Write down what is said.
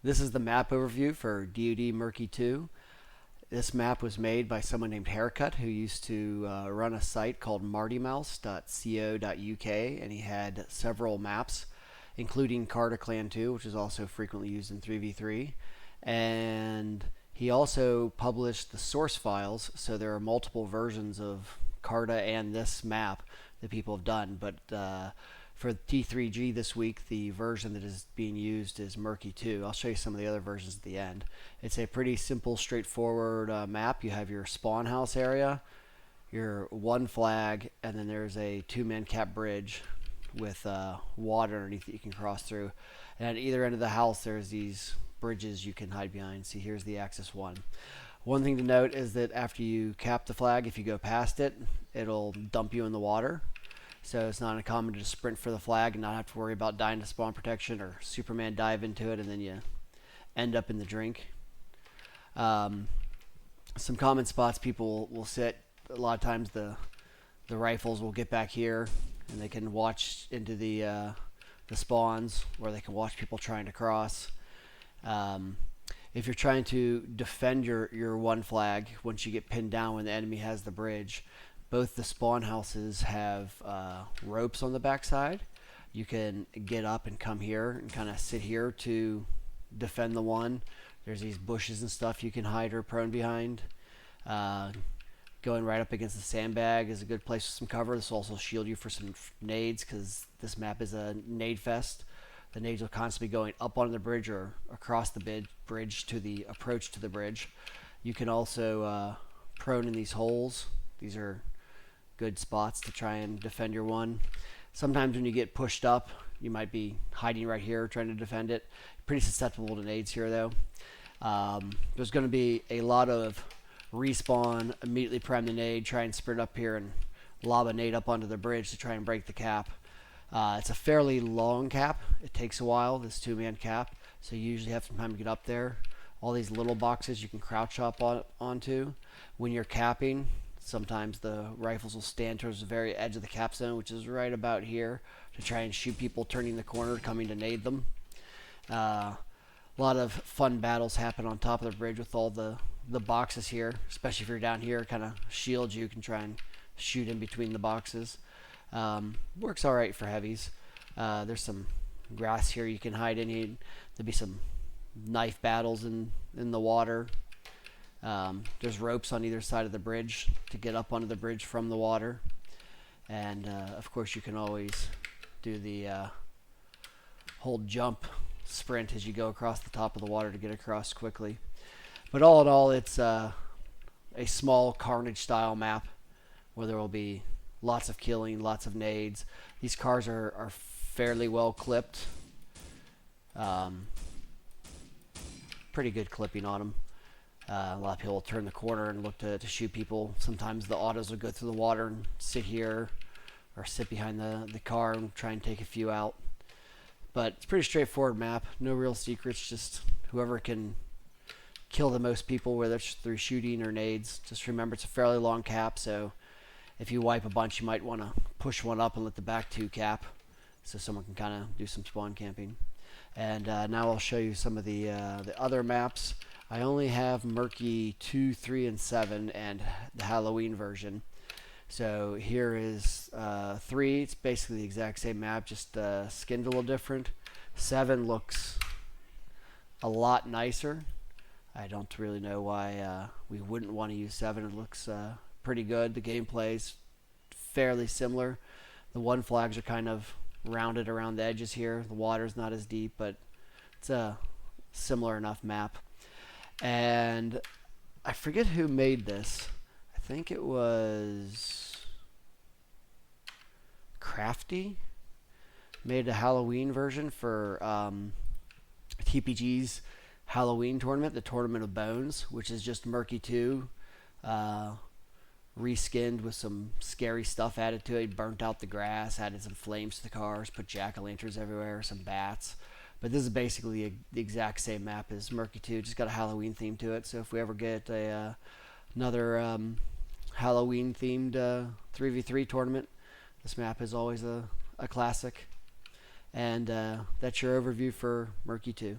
This is the map overview for DoD Murky 2. This map was made by someone named Haircut who used to run a site called martymouse.co.uk, and he had several maps, including Carta Clan 2, which is also frequently used in 3v3. And he also published the source files, so there are multiple versions of Carta and this map that people have done. But for T3G this week, the version that is being used is Murky 2. I'll show you some of the other versions at the end. It's a pretty simple, straightforward map. You have your spawn house area, your one flag, and then there's a two-man cap bridge with water underneath that you can cross through. And at either end of the house, there's these bridges you can hide behind. See, here's the Axis 1. One thing to note is that after you cap the flag, if you go past it, it'll dump you in the water. So it's not uncommon to just sprint for the flag and not have to worry about dying to spawn protection, or Superman dive into it and then you end up in the drink. Some common spots people will sit. A lot of times the rifles will get back here and they can watch into the spawns, or they can watch people trying to cross. If you're trying to defend your one flag, once you get pinned down when the enemy has the bridge, both the spawn houses have ropes on the backside. You can get up and come here and kind of sit here to defend the one. There's these bushes and stuff you can hide or prone behind. Going right up against the sandbag is a good place for some cover. This will also shield you for some nades, because this map is a nade fest. The nades will constantly be going up on the bridge or across the bridge to the approach to the bridge. You can also prone in these holes. These are good spots to try and defend your one. Sometimes when you get pushed up, you might be hiding right here trying to defend it. Pretty susceptible to nades here, though. There's going to be a lot of respawn, immediately prime the nade, try and sprint up here and lob a nade up onto the bridge to try and break the cap. It's a fairly long cap. It takes a while, this two-man cap, so you usually have some time to get up there. All these little boxes you can crouch up onto. When you're capping, sometimes the rifles will stand towards the very edge of the cap zone, which is right about here, to try and shoot people turning the corner, coming to nade them. A lot of fun battles happen on top of the bridge with all the boxes here, especially if you're down here, kind of shields you can try and shoot in between the boxes. Works alright for heavies. There's some grass here you can hide in. There'll be some knife battles in the water. There's ropes on either side of the bridge to get up onto the bridge from the water. And of course you can always do the hold jump sprint as you go across the top of the water to get across quickly. But all in all, it's a small Carnage style map where there will be lots of killing, lots of nades. These cars are fairly well clipped. Pretty good clipping on them. A lot of people will turn the corner and look to shoot people. Sometimes the autos will go through the water and sit here or sit behind the car and try and take a few out. But it's a pretty straightforward map. No real secrets, just whoever can kill the most people, whether it's through shooting or nades. Just remember, it's a fairly long cap, so if you wipe a bunch, you might want to push one up and let the back two cap, so someone can kind of do some spawn camping. And now I'll show you some of the other maps. I only have Murky 2, 3, and 7, and the Halloween version. So here is 3. It's basically the exact same map, just skinned a little different. 7 looks a lot nicer. I don't really know why we wouldn't want to use 7. It looks pretty good. The gameplay's fairly similar. The one flags are kind of rounded around the edges here. The water's not as deep, but it's a similar enough map. And I forget who made this. I think it was Crafty. Made a Halloween version for TPG's Halloween tournament, the Tournament of Bones, which is just Murky 2 reskinned with some scary stuff added to it. Burnt out the grass, added some flames to the cars, put jack-o'-lanterns everywhere, some bats. But this is basically the exact same map as Murky 2, just got a Halloween theme to it. So if we ever get another Halloween themed 3v3 tournament, this map is always a classic. And that's your overview for Murky 2.